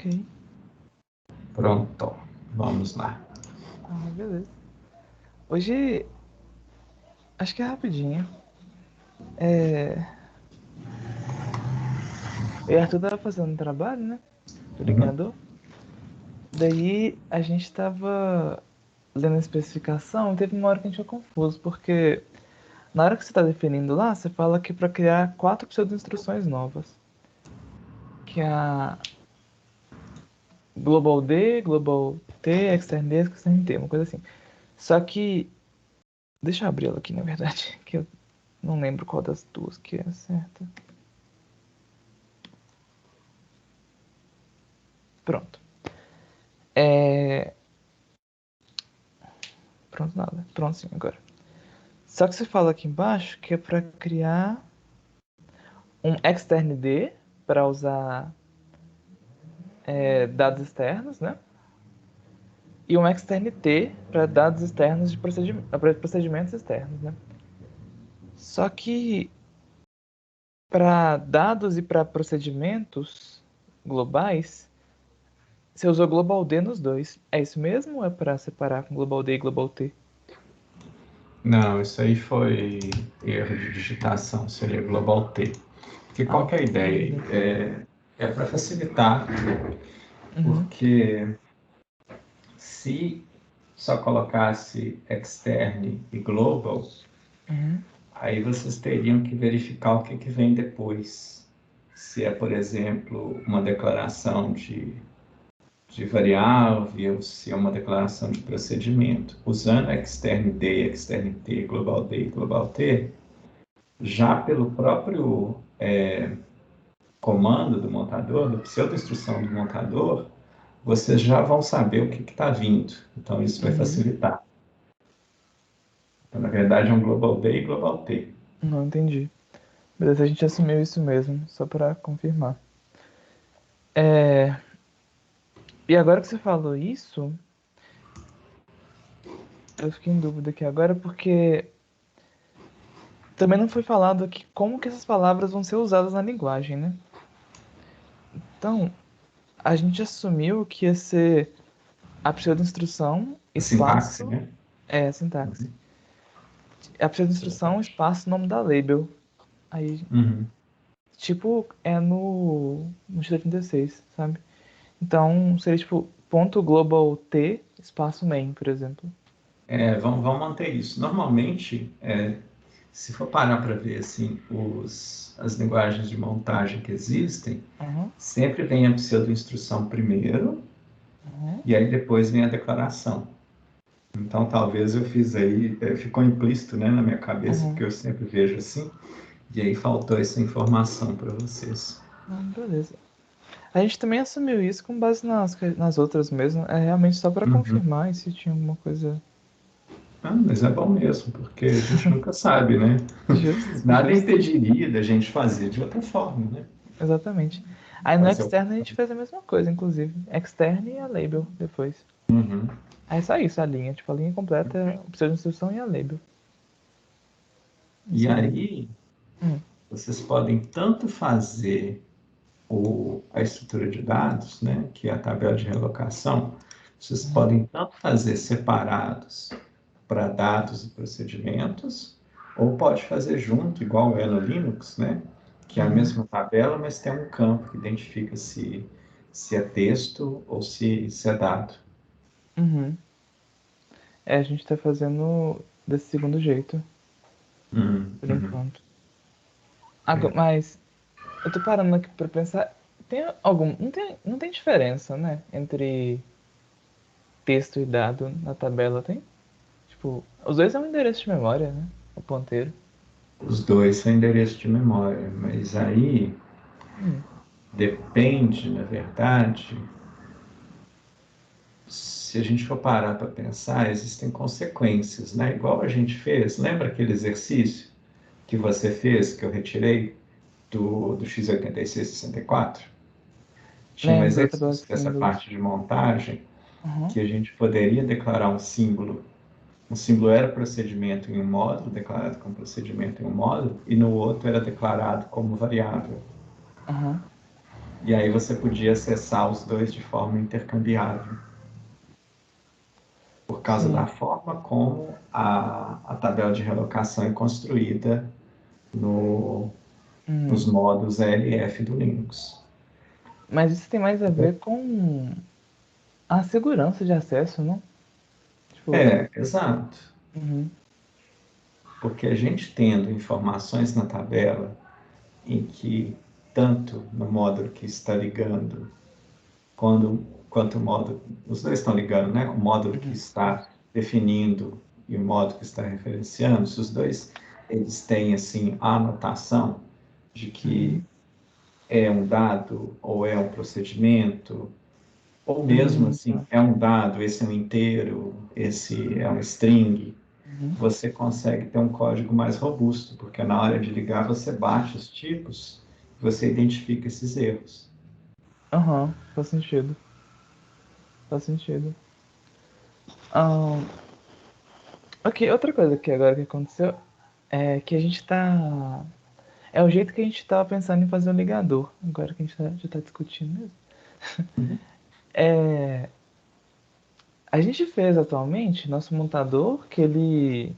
Ok. Pronto, vamos lá. Beleza. Hoje, acho que é rapidinho. Eu e Arthur tava fazendo um trabalho, né? Ligador. Daí a gente tava lendo a especificação, teve uma hora que a gente ficou confuso, porque na hora que você tá definindo lá, você fala que para criar 4 pseudo-instruções novas. Que é a Global D, Global T, Extern D, Extern T, uma coisa assim. Só que, deixa eu abrir ela aqui, na verdade, que eu não lembro qual das duas que é a certa. Pronto. Pronto, nada. Pronto, sim, agora. Só que você fala aqui embaixo que é para criar um extern D para usar dados externos, né? E um extern T para dados externos de procedimentos externos, né? Só que para dados e para procedimentos globais, você usou Global D nos dois. É isso mesmo ou é para separar com Global D e Global T? Não, isso aí foi erro de digitação, seria Global T. Porque qual que é a ideia Beleza. aí? É para facilitar, Uhum. porque se só colocasse externe e global, Uhum. aí vocês teriam que verificar o que vem depois. Se é, por exemplo, uma declaração de variável, se é uma declaração de procedimento. Usando extern D, extern T, global D e global T, já pelo próprio comando do montador, da pseudo-instrução do montador, vocês já vão saber o que está vindo. Então, isso vai Uhum. facilitar. Então, na verdade, é um global D e global T. Não entendi. Beleza, a gente assumiu isso mesmo, só para confirmar. E agora que você falou isso, eu fiquei em dúvida aqui agora porque também não foi falado aqui como que essas palavras vão ser usadas na linguagem, né? Então, a gente assumiu que ia ser a pseudo-instrução, A sintaxe, espaço, né? a sintaxe. A pseudo-instrução, Exatamente. espaço, nome da label. Aí, Uhum. tipo, é no X86, sabe? Então, seria tipo ponto global T, espaço main, por exemplo. Vamos manter isso. Normalmente, se for parar para ver assim, as linguagens de montagem que existem, Uhum, sempre vem a pseudo-instrução primeiro, uhum, e aí depois vem a declaração. Então, talvez eu fiz aí, ficou implícito, né, na minha cabeça, uhum. porque eu sempre vejo assim, e aí faltou essa informação para vocês. Beleza. A gente também assumiu isso com base nas outras mesmo. É realmente só para Uhum. confirmar e se tinha alguma coisa. Ah, mas é bom mesmo, porque a gente nunca sabe, né? Justo, Nada justo. impediria da gente fazer de outra forma, né? Exatamente. Aí no Fazer o... externo a gente fez a mesma coisa, inclusive. Extern e a label depois. Uhum. Aí é só isso, a linha. Tipo, a linha completa, precisa de instrução e a label. Em E seguida. aí, Hum, vocês podem tanto fazer a estrutura de dados, né, que é a tabela de relocação, vocês uhum, podem tanto fazer separados para dados e procedimentos, ou pode fazer junto, igual é no Linux, né, que é a uhum, mesma tabela, mas tem um campo que identifica se é texto ou se é dado. uhum. A gente tá fazendo desse segundo jeito, por Uhum. enquanto. Agora, É. mas eu tô parando aqui pra pensar. Tem algum. Não tem diferença, né? Entre texto e dado na tabela, tem? Tipo, os dois são um endereço de memória, né? O ponteiro. Os dois são endereço de memória, mas aí Hum, depende, na verdade, se a gente for parar para pensar, existem consequências, né? Igual a gente fez, lembra aquele exercício que você fez, que eu retirei do x86-64? Tinha um lembro da tabela de exercício dessa símbolos. parte de montagem Uhum, que a gente poderia declarar um símbolo. Um símbolo era procedimento em um módulo, declarado como procedimento em um módulo, e no outro era declarado como variável. uhum. E aí você podia acessar os dois de forma intercambiável, por causa da Sim. forma como a tabela de relocação é construída no, nos Uhum. modos ELF do Linux. Mas isso tem mais a ver com a segurança de acesso, não? Tipo, Exato. uhum, Porque a gente tendo informações na tabela em que tanto no módulo que está ligando, quanto o módulo, os dois estão ligando, né? O módulo que uhum, está isso. definindo e o módulo que está referenciando, se os dois eles têm assim a anotação de que Uhum, é um dado ou é um procedimento, ou mesmo assim tá. é um dado, esse é um inteiro, esse é um string, Uhum. você consegue ter um código mais robusto, porque na hora de ligar você baixa os tipos, você identifica esses erros. Aham, faz sentido. Faz sentido. Ahn, ok, outra coisa que agora que aconteceu é que a gente tá. É o jeito que a gente tava pensando em fazer o ligador, agora que a gente já tá discutindo mesmo. Uhum. É, a gente fez atualmente nosso montador que ele.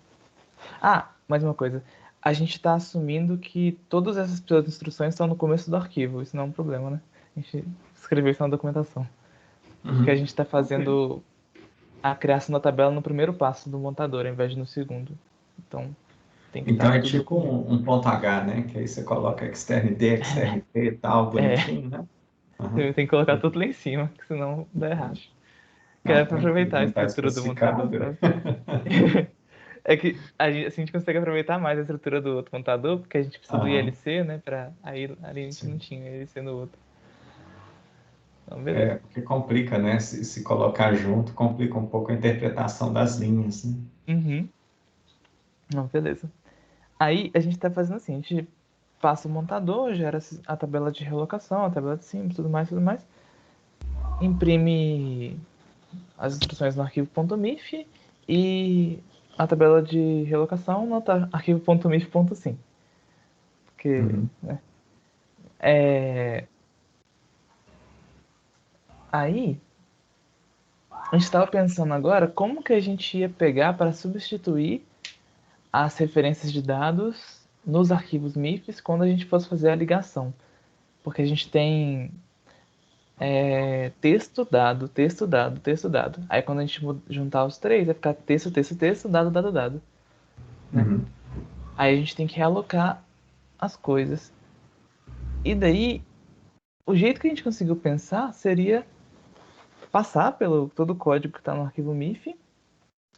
Ah, mais uma coisa. A gente tá assumindo que todas essas instruções estão no começo do arquivo, isso não é um problema, né? A gente escreveu isso na documentação. Porque a Uhum. gente está Ok. fazendo a criação da tabela no primeiro passo do montador, ao invés de no segundo. Então, tem que estar Então é tudo no tipo começo. um ponto H, né? Que aí você coloca extern D, extern P e tal, É, bonitinho, né? Uhum. você tem que colocar tudo lá em cima, que senão dá errado. Que Não, era pra aproveitar tranquilo, a não está estrutura do montador, especificado. sabe? É que assim, a gente consegue aproveitar mais a estrutura do outro montador, porque a gente precisa do Aham, ILC, né? Aí ali a gente não sim. tinha ILC no outro. Então, beleza. É, porque complica, né? Se colocar junto, complica um pouco a interpretação das linhas, né? Uhum. Não, beleza. Aí a gente tá fazendo assim, a gente passa o montador, gera a tabela de relocação, a tabela de símbolos, tudo mais, imprime as instruções no arquivo .mif e a tabela de relocação no arquivo .mif.sim. Porque, Uhum. né? É... Aí, a gente estava pensando agora como que a gente ia pegar para substituir as referências de dados nos arquivos MIFs quando a gente fosse fazer a ligação. Porque a gente tem texto, dado, texto, dado, texto, dado. Aí quando a gente juntar os três, vai ficar texto, texto, texto, dado, dado, dado, né? Uhum. Aí a gente tem que realocar as coisas. E daí, o jeito que a gente conseguiu pensar seria passar pelo todo o código que está no arquivo MIF,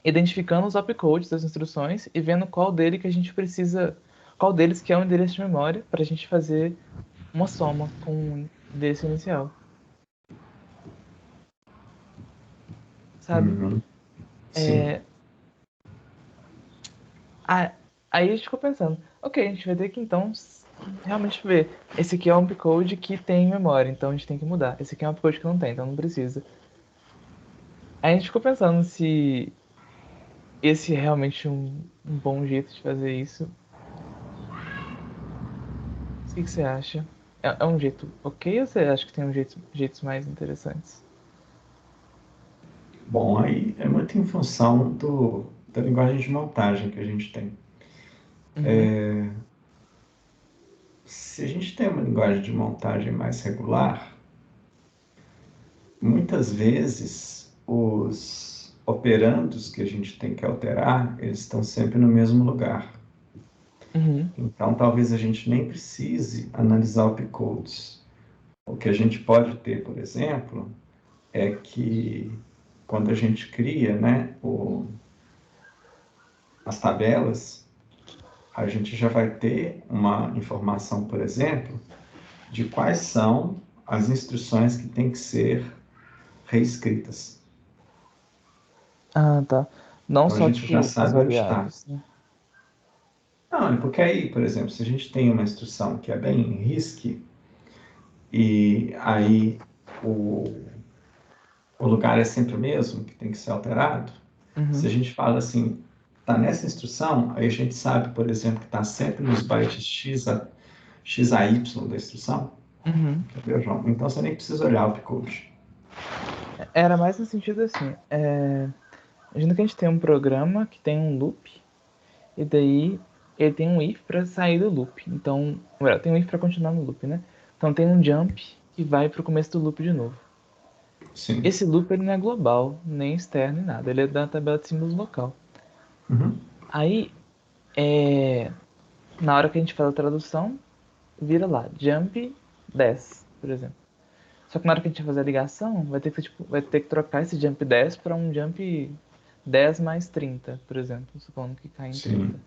identificando os opcodes das instruções e vendo qual dele que a gente precisa, qual deles que é o endereço de memória para a gente fazer uma soma com o endereço inicial, sabe? Uhum. Sim. É, a- aí a gente ficou pensando, ok, a gente vai ter que então realmente ver. Esse aqui é um opcode que tem memória, então a gente tem que mudar. Esse aqui é um opcode que não tem, então não precisa. Aí a gente ficou pensando se esse é realmente um bom jeito de fazer isso. O que você acha? É um jeito ok ou você acha que tem jeitos mais interessantes? Bom, aí é muito em função da linguagem de montagem que a gente tem. Uhum, Se a gente tem uma linguagem de montagem mais regular, muitas vezes os operandos que a gente tem que alterar, eles estão sempre no mesmo lugar. uhum, Então, talvez a gente nem precise analisar opcodes. O que a gente pode ter, por exemplo, é que quando a gente cria, né, as tabelas, a gente já vai ter uma informação, por exemplo, de quais são as instruções que têm que ser reescritas. ah, tá. Não Então a só, gente já tipo, as sabe onde está. variáveis, né? Não, é porque aí, por exemplo, se a gente tem uma instrução que é bem RISC, e aí o, o lugar é sempre o mesmo, que tem que ser alterado, se Uhum, a gente fala assim, está nessa instrução, aí a gente sabe, por exemplo, que está sempre nos bytes x a y da instrução. Uhum. Entendeu, João? Então você nem precisa olhar o Opcode. Era mais no sentido assim, imagina que a gente tem um programa que tem um loop, e daí ele tem um if para sair do loop. Então, melhor, tem um if para continuar no loop, né? Então tem um jump que vai para o começo do loop de novo. Sim. Esse loop ele não é global, nem externo, nem nada. Ele é da tabela de símbolos local. Uhum. Aí, na hora que a gente faz a tradução, vira lá, jump 10, por exemplo. Só que na hora que a gente vai fazer a ligação, vai ter que trocar esse jump 10 para um jump 10 mais 30, por exemplo, supondo que cai em Sim. 30.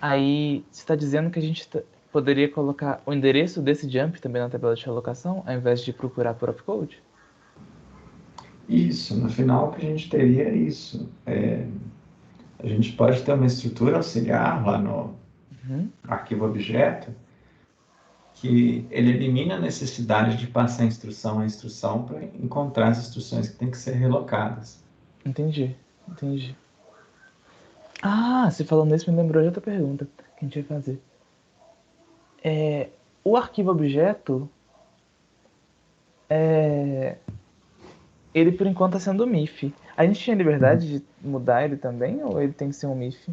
Aí você está dizendo que a gente poderia colocar o endereço desse jump também na tabela de alocação, ao invés de procurar por opcode? Isso, no final o que a gente teria é isso. A gente pode ter uma estrutura auxiliar lá no Uhum, arquivo objeto que ele elimina a necessidade de passar instrução a instrução para encontrar as instruções que têm que ser relocadas. entendi, entendi. Ah, você falando nisso me lembrou de outra pergunta que a gente vai fazer. O arquivo objeto, ele por enquanto está sendo MIF. A gente tinha liberdade de mudar ele também, ou ele tem que ser um MIF?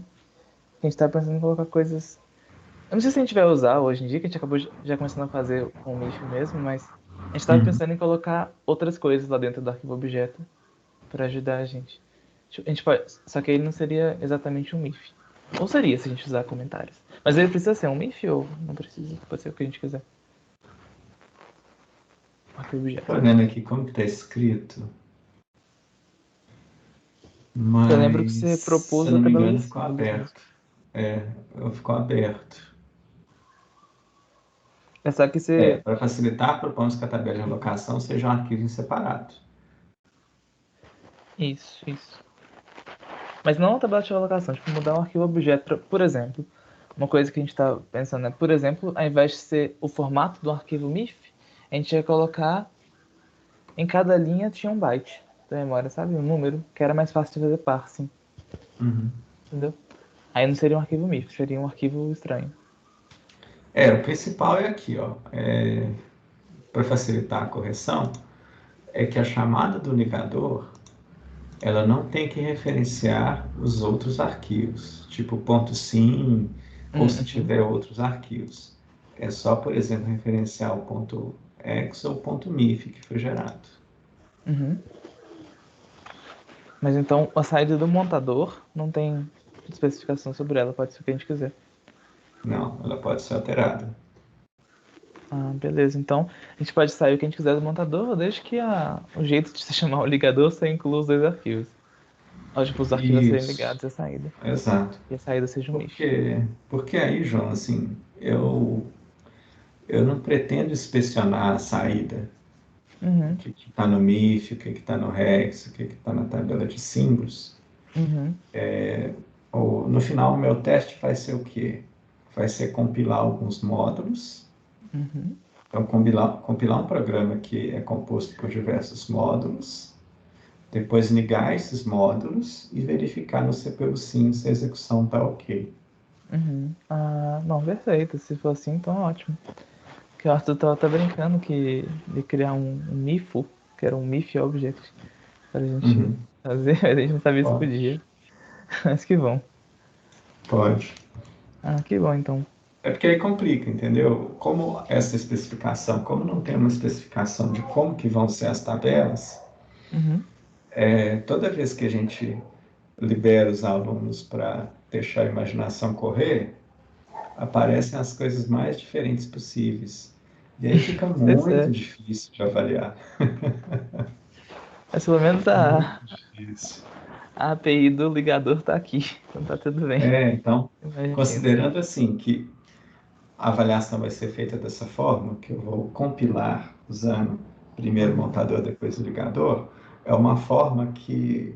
A gente tá pensando em colocar coisas. Eu não sei se a gente vai usar hoje em dia, que a gente acabou já começando a fazer com o MIF mesmo, mas a gente tava Uhum. pensando em colocar outras coisas lá dentro do arquivo objeto para ajudar a gente. A gente pode. Só que ele não seria exatamente um MIF. Ou seria se a gente usar comentários. Mas ele precisa ser um MIF ou não precisa? Pode ser o que a gente quiser. Arquivo objeto. Estou olhando aqui como que está escrito, Eu lembro que mas você se propôs eu a não me tabela de engano ficou símbolos mesmo. aberto. Ficou aberto. É só que você. Para facilitar, propomos que a tabela de alocação seja um arquivo em separado. Isso, isso. Mas não a tabela de alocação, tipo, mudar um arquivo objeto, por exemplo. Uma coisa que a gente está pensando é, por exemplo, ao invés de ser o formato do arquivo MIF, a gente ia colocar em cada linha tinha um byte da memória, sabe? Um número, que era mais fácil de fazer parsing, Uhum. entendeu? Aí não seria um arquivo MIF, seria um arquivo estranho. O principal é aqui, ó. Para facilitar a correção, é que a chamada do ligador ela não tem que referenciar os outros arquivos, tipo .sim, ou se Uhum. tiver outros arquivos. É só, por exemplo, referenciar o .exe ou .mif que foi gerado. Uhum. Mas então a saída do montador não tem especificação sobre ela, pode ser o que a gente quiser. Não, ela pode ser alterada. Ah, beleza. Então a gente pode sair o que a gente quiser do montador, desde que o jeito de se chamar o ligador só inclua os dois arquivos. Ou, tipo, os arquivos a serem Isso, ligados e a saída. exato. E a saída seja um MIF. Porque aí, João, assim, eu não pretendo inspecionar a saída, o Uhum, que está no MIF, o que está no REX, o que está na tabela de símbolos. uhum, No final, o meu teste vai ser o quê? Vai ser compilar alguns módulos. uhum, Então, compilar um programa que é composto por diversos módulos, depois ligar esses módulos e verificar no CPU sim se a execução está ok. uhum. Ah, não, perfeito. Se for assim, então ótimo. Porque o Arthur tava até brincando de criar um MIFO, que era um MIF Object, pra gente Uhum. fazer, mas a gente não sabia se Pode, podia. Mas que bom. pode. Ah, que bom então. É porque aí complica, entendeu? Como essa especificação, como não tem uma especificação de como que vão ser as tabelas, Uhum, toda vez que a gente libera os alunos para deixar a imaginação correr, aparecem as coisas mais diferentes possíveis. E aí fica pois muito é. difícil de avaliar. Mas pelo menos Muito difícil. a API do ligador tá aqui. Então tá tudo bem. Então, Imagina. considerando assim que a avaliação vai ser feita dessa forma, que eu vou compilar usando primeiro o Uhum, montador, depois o ligador, é uma forma que,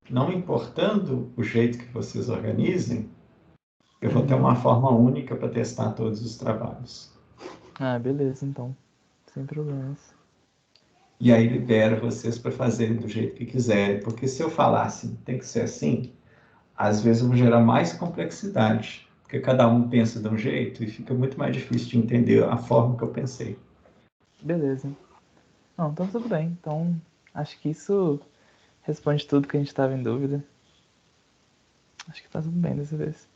não importando o jeito que vocês organizem, eu vou ter uhum. uma forma única para testar todos os trabalhos. Ah, beleza, então. Sem problemas. E aí libero vocês para fazerem do jeito que quiserem, porque se eu falar assim, tem que ser assim, às vezes eu vou gerar mais complexidade, porque cada um pensa de um jeito e fica muito mais difícil de entender a forma que eu pensei. Beleza. Não, então tudo bem. Então, acho que isso responde tudo que a gente estava em dúvida. Acho que tá tudo bem dessa vez.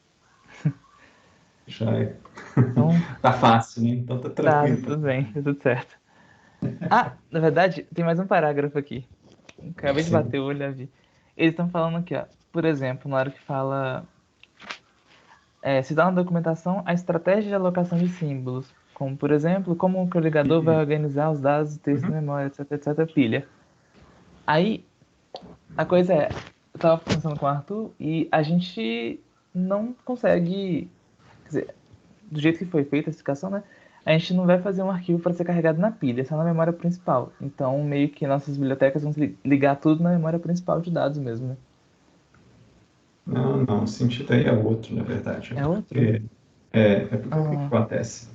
Já é. Então, Tá fácil, né? Então tá tá, tranquilo. tudo bem, tá tudo certo. Ah, na verdade, tem mais um parágrafo aqui. Acabei de Sim. bater o olho e vi. Eles estão falando aqui, ó. Por exemplo, na hora que fala. Se dá na documentação a estratégia de alocação de símbolos. Como, por exemplo, como que o ligador vai organizar os dados do texto Uhum. na memória, etc, etc, pilha. Aí, a coisa é, eu tava conversando com o Arthur e a gente não consegue, quer dizer, do jeito que foi feita a explicação, né? A gente não vai fazer um arquivo para ser carregado na pilha, só na memória principal. Então, meio que nossas bibliotecas vão ligar tudo na memória principal de dados mesmo, né? Não, não, o sentido aí é outro, na verdade. É outro? É porque o que que Ah, acontece?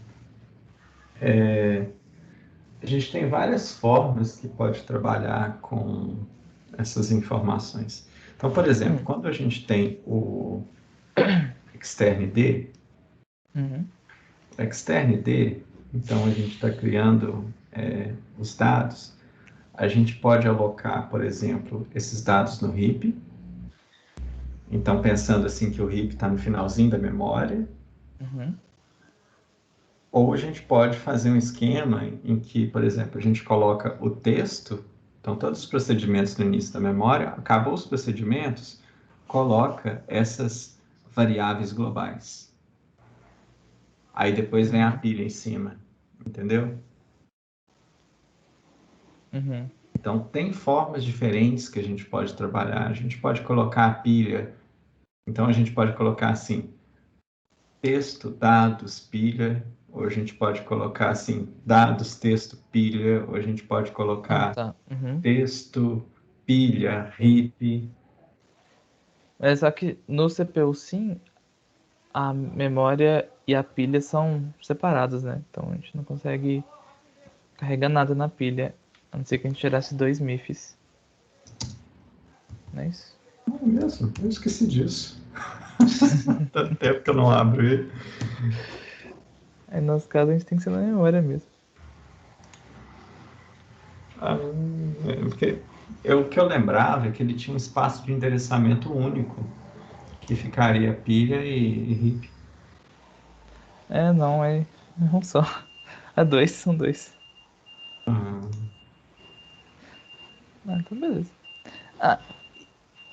A gente tem várias formas que pode trabalhar com essas informações. Então, por exemplo, hum, quando a gente tem o extern-d, uhum, extern-d, então a gente está criando os dados, a gente pode alocar, por exemplo, esses dados no heap. Então, pensando assim que o heap está no finalzinho da memória, uhum, ou a gente pode fazer um esquema em que, por exemplo, a gente coloca o texto, então todos os procedimentos no início da memória, acabou os procedimentos, coloca essas variáveis globais. Aí depois vem a uhum, pilha em cima, entendeu? uhum. Então tem formas diferentes que a gente pode trabalhar. A gente pode colocar a pilha, então a gente pode colocar assim, texto, dados, pilha, ou a gente pode colocar assim, dados, texto, pilha, ou a gente pode Ah, colocar tá. Uhum. texto, pilha, heap. Mas só que no CPU sim, a memória e a pilha são separadas, né? Então a gente não consegue carregar nada na pilha, a não ser que a gente tirasse dois MIFs, não é isso? Não é mesmo? Eu esqueci disso. Tanto tempo que eu não abro ele. Aí no nosso caso a gente tem que ser na memória mesmo. Ah, porque o que eu lembrava é que ele tinha um espaço de endereçamento único, que ficaria pilha e heap. Não, é um só. É dois, são dois. Ah, Ah, então beleza. Ah,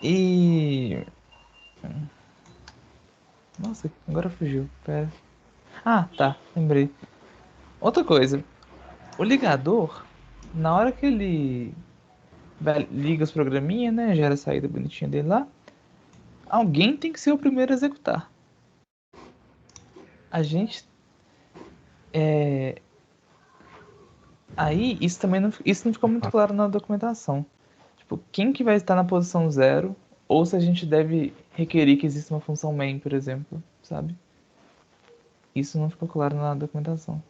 e. Nossa, agora fugiu. Pera. Ah, tá, lembrei. Outra coisa, o ligador, na hora que ele liga os programinhas, né? Gera a saída bonitinha dele lá. Alguém tem que ser o primeiro a executar. A gente. É... Aí, isso não ficou muito claro na documentação. Tipo, quem que vai estar na posição zero, ou se a gente deve requerir que exista uma função main, por exemplo, sabe? Isso não ficou claro na documentação.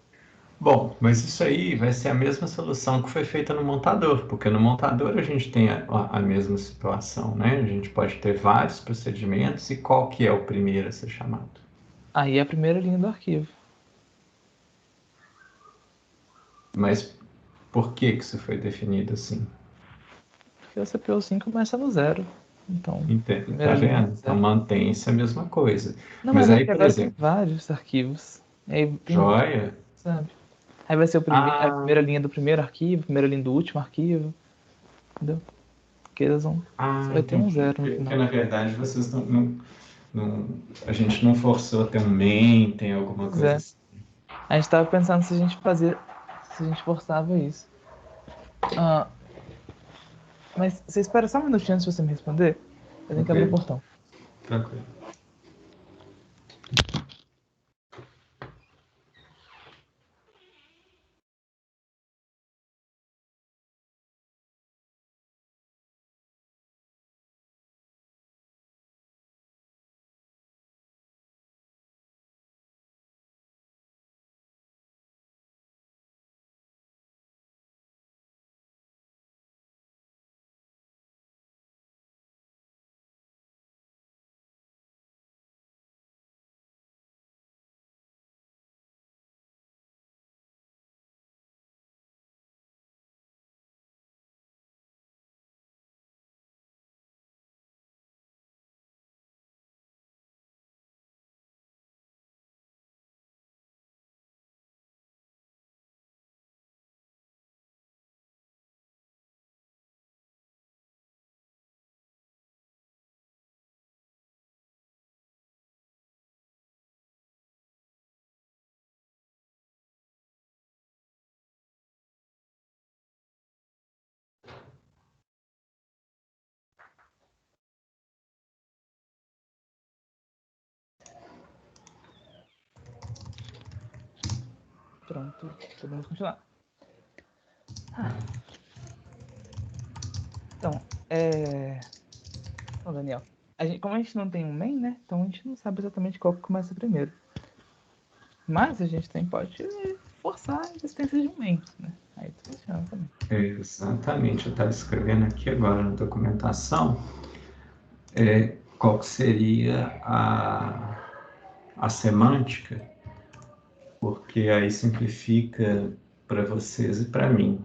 bom, mas isso aí vai ser a mesma solução que foi feita no montador, porque no montador a gente tem a mesma situação, né? A gente pode ter vários procedimentos e qual que é o primeiro a ser chamado? Aí é a primeira linha do arquivo. Mas por que que isso foi definido assim? Porque o CPU5 começa no zero. Então, Entende? Tá primeira linha vendo? é Então zero. mantém-se a mesma coisa. Não, Mas mas é aí, que por agora tem exemplo, vários arquivos. Aí tem, joia. sabe? Aí vai ser a Ah, primeira linha do primeiro arquivo, a primeira linha do último arquivo, entendeu? Porque eles vão. Só vai ter um entendi. zero no Porque final. na verdade vocês a gente não forçou a ter um main, tem alguma Pois coisa é. assim. A gente tava pensando se a gente fazia. Se a gente forçava isso. Ah, mas você espera só um minutinho antes de você me responder? Eu tenho que Ok, abrir o portão. tranquilo. Pronto, podemos continuar. Então, Bom, Daniel, como a gente não tem um main, né? Então a gente não sabe exatamente qual que começa primeiro. Mas a gente pode forçar a existência de um main, né? Aí funciona também. Exatamente, eu estava escrevendo aqui agora na documentação qual que seria a semântica, porque aí simplifica para vocês e para mim.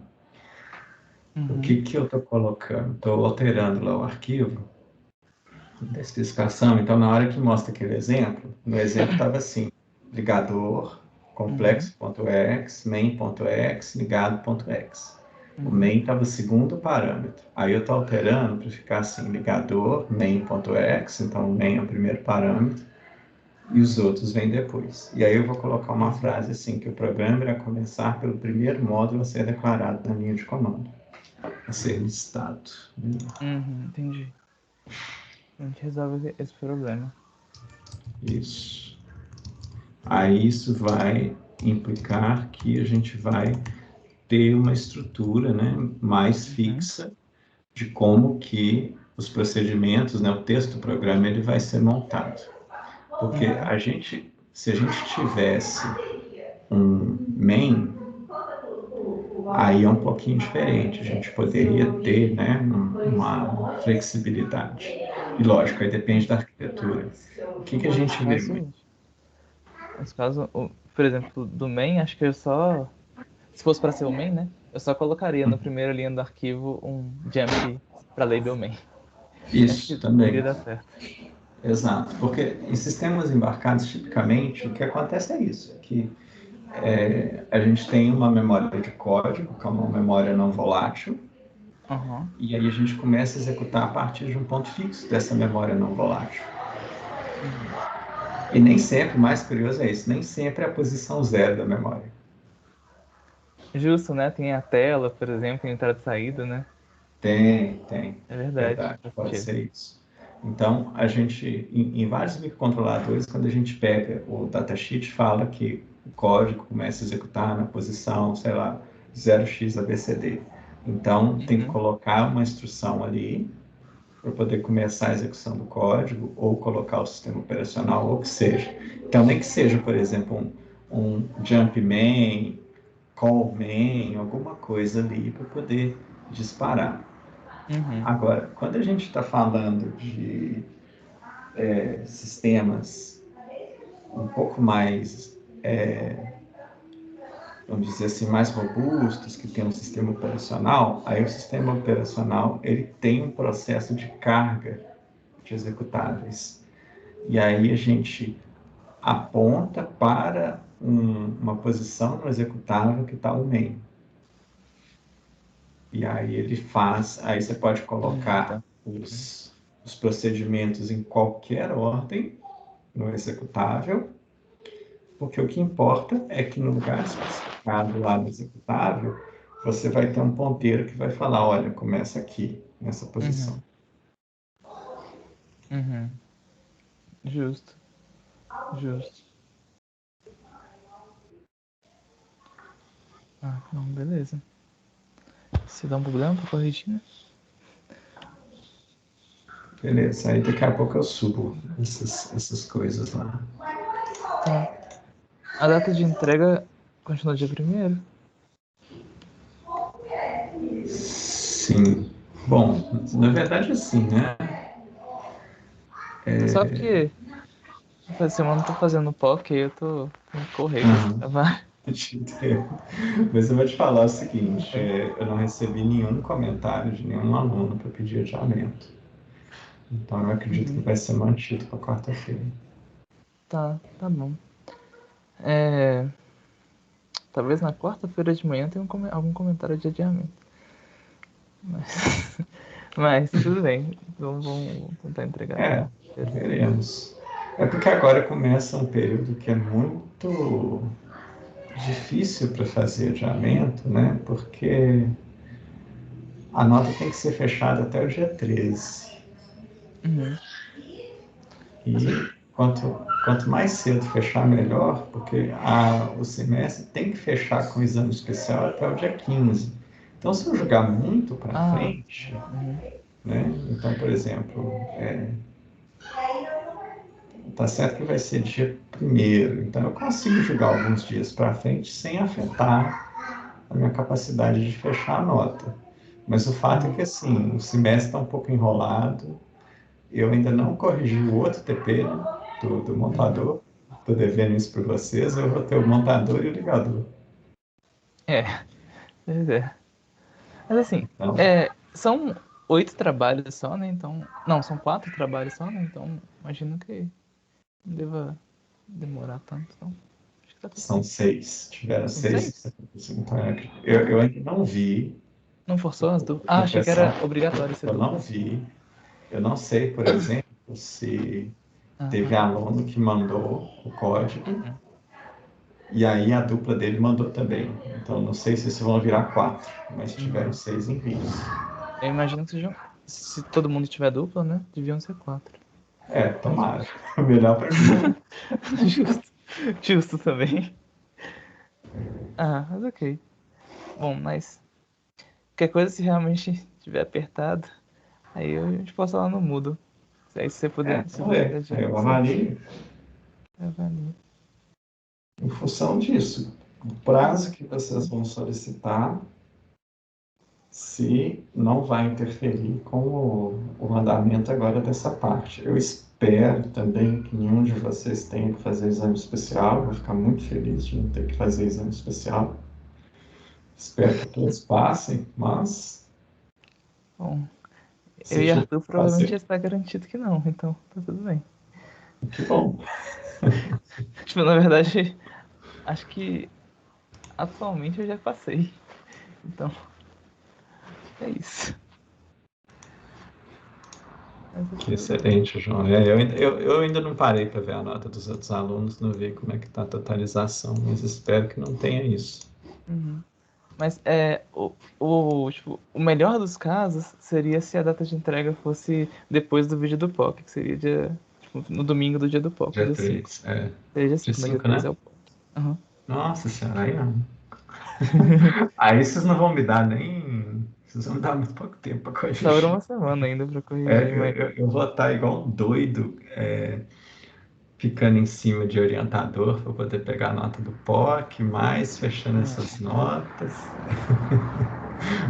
O que eu estou colocando? Estou alterando lá o arquivo da especificação, então na hora que mostra aquele exemplo, no exemplo estava assim, ligador, complexo.x, main.x, ligado.x. O main estava o segundo parâmetro. Aí eu estou alterando para ficar assim, ligador, main.x, então o main é o primeiro parâmetro, e os outros vêm depois. E aí eu vou colocar uma frase assim, que o programa irá começar pelo primeiro módulo a ser declarado na linha de comando, a ser listado. Entendi. A gente resolve esse problema. Isso. Aí isso vai implicar que a gente vai ter uma estrutura, né, mais fixa de como que os procedimentos, né, o texto do programa, ele vai ser montado. Porque se a gente tivesse um main, aí é um pouquinho diferente, a gente poderia ter, né, uma flexibilidade. E lógico, aí depende da arquitetura. O que a gente vê muito? Nesse caso, por exemplo, do main, acho que eu só... Se fosse para ser o main, né? Eu só colocaria na primeira linha do arquivo um jump para label main. Acho Isso que também. iria dar certo. Exato, porque em sistemas embarcados, tipicamente, o que acontece é isso, que a gente tem uma memória de código, que é uma memória não volátil, e aí a gente começa a executar a partir de um ponto fixo dessa memória não volátil. E nem sempre, o mais curioso é isso, nem sempre é a posição zero da memória. Justo, né? Tem a tela, por exemplo, tem entrada e saída, né? Tem. É verdade. Verdade, pode ser isso. Então, a gente, em vários microcontroladores, quando a gente pega o datasheet, fala que o código começa a executar na posição, sei lá, 0xabcd. Então, tem que colocar uma instrução ali para poder começar a execução do código, ou colocar o sistema operacional, ou o que seja. Então, nem que seja, por exemplo, um jump main, call main, alguma coisa ali para poder disparar. Agora, quando a gente está falando de sistemas um pouco mais, vamos dizer assim, mais robustos, que tem um sistema operacional, aí o sistema operacional ele tem um processo de carga de executáveis. E aí a gente aponta para uma posição no executável que está o main. E aí ele faz, aí você pode colocar os procedimentos em qualquer ordem no executável, porque o que importa é que no lugar especificado lá no executável, você vai ter um ponteiro que vai falar, olha, começa aqui, nessa posição. Justo. Não, beleza. Se dá um problema pra corrigir, né? Beleza, aí daqui a pouco eu subo essas coisas lá. Tá. A data de entrega continua dia 1º? Sim. Bom, na verdade, assim, né? Só porque essa semana eu tô fazendo POC e eu tô com correr com esse trabalho. Mas eu vou te falar o seguinte, eu não recebi nenhum comentário de nenhum aluno para pedir adiamento. Então eu acredito que vai ser mantido para quarta-feira. Tá bom. Talvez na quarta-feira de manhã tenha algum comentário de adiamento. Mas tudo bem. Vamos tentar entregar. Veremos. É porque agora começa um período que é muito difícil para fazer adiamento, né? Porque a nota tem que ser fechada até o dia 13. E quanto mais cedo fechar, melhor, porque o semestre tem que fechar com o exame especial até o dia 15. Então, se eu jogar muito para Ah, frente, uhum. né? Então, por exemplo, tá certo que vai ser dia primeiro, então eu consigo jogar alguns dias para frente sem afetar a minha capacidade de fechar a nota. Mas o fato é que, assim, o semestre está um pouco enrolado, eu ainda não corrigi o outro TP, né, do montador, estou devendo isso para vocês, eu vou ter o montador e o ligador. É, pois é. Mas assim, Então, são 8 trabalhos só, né? Então. Não, são 4 trabalhos só, né? Então imagino que não deva demorar tanto. Então, acho que tá tudo são bem. 6, tiveram São 6. 6? Então, eu ainda não vi, Não forçou as duplas? Ah, vou achei que confessar, era obrigatório ser eu não dupla. vi. Eu não sei, por exemplo, se teve Aham. aluno que mandou o código Uhum. e aí a dupla dele mandou também. Então, não sei se isso vão virar 4, mas tiveram Uhum. 6 envios. Eu imagino que sejam. Se todo mundo tiver dupla, né? Deviam ser 4. Tomara. Melhor para mim. Justo. Justo também. Ah, mas ok. Bom, mas qualquer coisa, se realmente tiver apertado, aí a gente posta lá no Moodle. Aí se você puder, se Vamos você ver. puder Aí eu você avalio avalia. em função disso. O prazo que vocês vão solicitar, se não vai interferir com o andamento agora dessa parte. Eu espero também que nenhum de vocês tenha que fazer exame especial. Vou ficar muito feliz de não ter que fazer exame especial. Espero que todos passem, mas Bom, eu e seja Arthur provavelmente já fazer. está garantido que não, então tá tudo bem. Que bom. Tipo, na verdade, acho que atualmente eu já passei. Então, é isso. Mas Que eu tô... excelente, João. Eu ainda não parei para ver a nota dos outros alunos, não vi como é que está a totalização, mas espero que não tenha isso. Uhum. Mas tipo, o melhor dos casos seria se a data de entrega fosse depois do vídeo do POC, que seria tipo, no domingo do dia do POC, Dia dia 5. 3, Seria dia dia 5, mas dia 5, 3 é né? o POC. Aham. Nossa senhora, aí não. Aí vocês não vão me dar nem. Vocês vão me dar muito pouco tempo para Sobra uma corrigir. semana ainda pra corrigir, mas. Eu vou estar igual um doido, ficando em cima de orientador para poder pegar a nota do POC, mais fechando essas notas,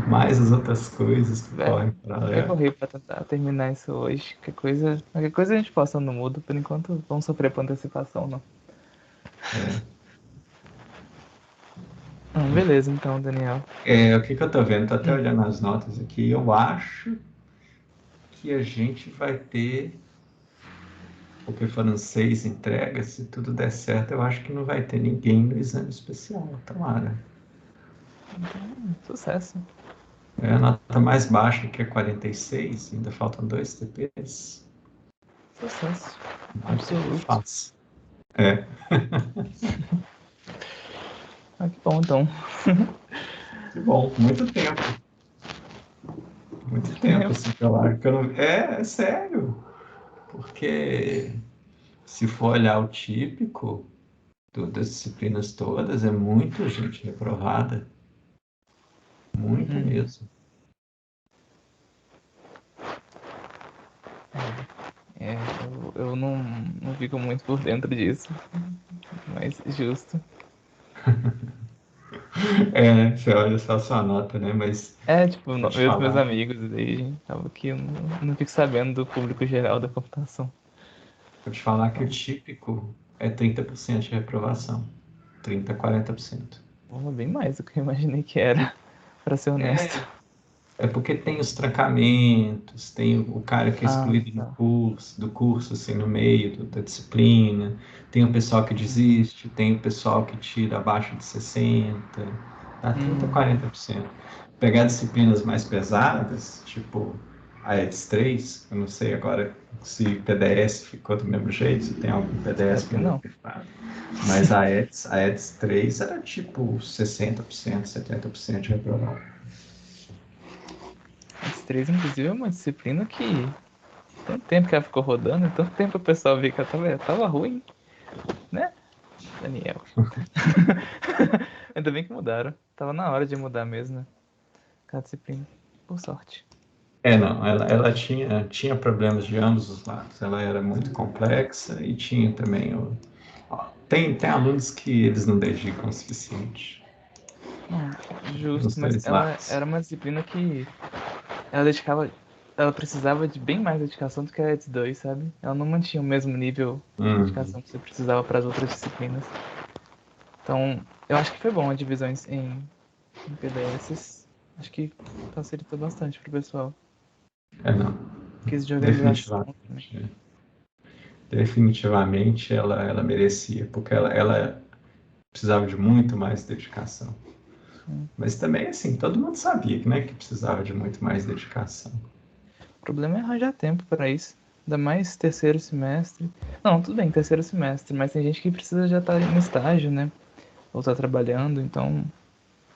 mais as outras coisas que Vai, correm vai paralelo. correr pra tentar terminar isso hoje. Qualquer coisa a gente posta no mudo. Por enquanto, vamos sofrer por antecipação, não. Beleza, então, Daniel. O que que eu tô vendo? Tô até Hum, olhando as notas aqui. Eu acho que a gente vai ter, porque foram 6 entregas, se tudo der certo, eu acho que não vai ter ninguém no exame especial, tomara. sucesso. É a nota mais baixa, que é 46, ainda faltam 2 TPs. Sucesso. Tomara que eu Absoluto. faça. É, Ah, que bom, então. que bom, muito tempo, assim, que eu acho que eu não... É sério, porque se for olhar o típico das disciplinas todas, é muita gente reprovada, muita Uhum. mesmo. É, eu não fico muito por dentro disso, mas justo. Né? Você olha só a sua nota, né? Mas Tipo, vou te meus falar, amigos, e daí acaba que eu não fico sabendo do público geral da computação. que o Então, típico é 30% de reprovação. 30 a 40%. porra, bem mais do que eu imaginei que era, pra ser honesto. É, é porque tem os trancamentos, tem o cara que é Ah, excluído tá. do curso, assim, no meio da disciplina, tem o pessoal que Uhum. desiste, tem o pessoal que tira abaixo de 60, dá 30 a Uhum. 40%. Pegar disciplinas mais pesadas, tipo a EDS 3, eu não sei agora se PDS ficou do mesmo jeito, se tem algum Espero PDS que mais não. apertado. Mas a EDS 3 era tipo 60%, 70% de reprovação. As três, inclusive, é uma disciplina que tanto tempo que ela ficou rodando, e tanto tempo o pessoal viu que ela tava ruim, né, Daniel? Ainda bem que mudaram. Tava na hora de mudar mesmo, né? Cada disciplina. Por sorte. Não, ela tinha problemas de ambos os lados. Ela era muito complexa e tinha também tem alunos que eles não dedicam o suficiente Não, nos justo, mas dois ela lados. era uma disciplina que ela dedicava. Ela precisava de bem mais dedicação do que a ETS 2, sabe? Ela não mantinha o mesmo nível de dedicação que você precisava para as outras disciplinas. Então, eu acho que foi bom a divisão em PDS. Acho que facilitou bastante pro pessoal. Não, Quis de organização também. definitivamente. Definitivamente ela merecia, porque ela precisava de muito mais dedicação. Mas também, assim, todo mundo sabia, né, que precisava de muito mais dedicação. O problema é arranjar tempo para isso. Ainda mais terceiro semestre. Não, tudo bem, terceiro semestre, mas tem gente que precisa já estar em estágio, né? Ou tá trabalhando, então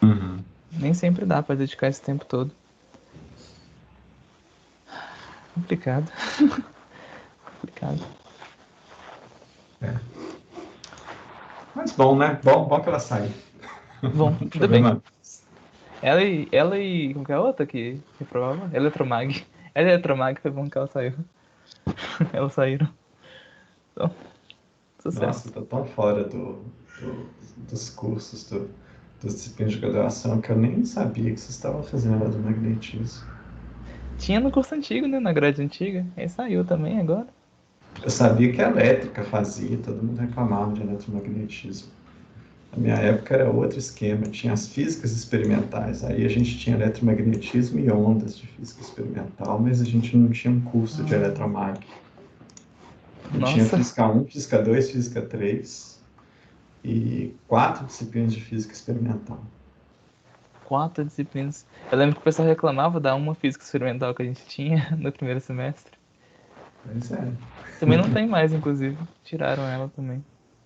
Uhum. nem sempre dá para dedicar esse tempo todo. Complicado. Complicado. Mas bom, né? Bom que ela saiu. Bom, Não tem ainda bem. problema. Ela e. Como que é a outra que reprovava? Eletromag. Ela e Eletromag foi bom que ela saiu. Elas saíram. Então, Nossa, sucesso. eu tô tão fora dos cursos, das disciplinas de graduação, que eu nem sabia que vocês estavam fazendo aula do magnetismo. Tinha no curso antigo, né? Na grade antiga. Aí saiu também agora. Eu sabia que a elétrica fazia, todo mundo reclamava de eletromagnetismo. Na minha época era outro esquema, tinha as físicas experimentais, aí a gente tinha eletromagnetismo e ondas de física experimental, mas a gente não tinha um curso de eletromag. Eu tinha Nossa, física 1, física 2, física 3 e 4 disciplinas de física experimental. 4 disciplinas. Eu lembro que o pessoal reclamava da uma física experimental que a gente tinha no primeiro semestre. Pois é. Também não tem mais, inclusive. Tiraram ela também.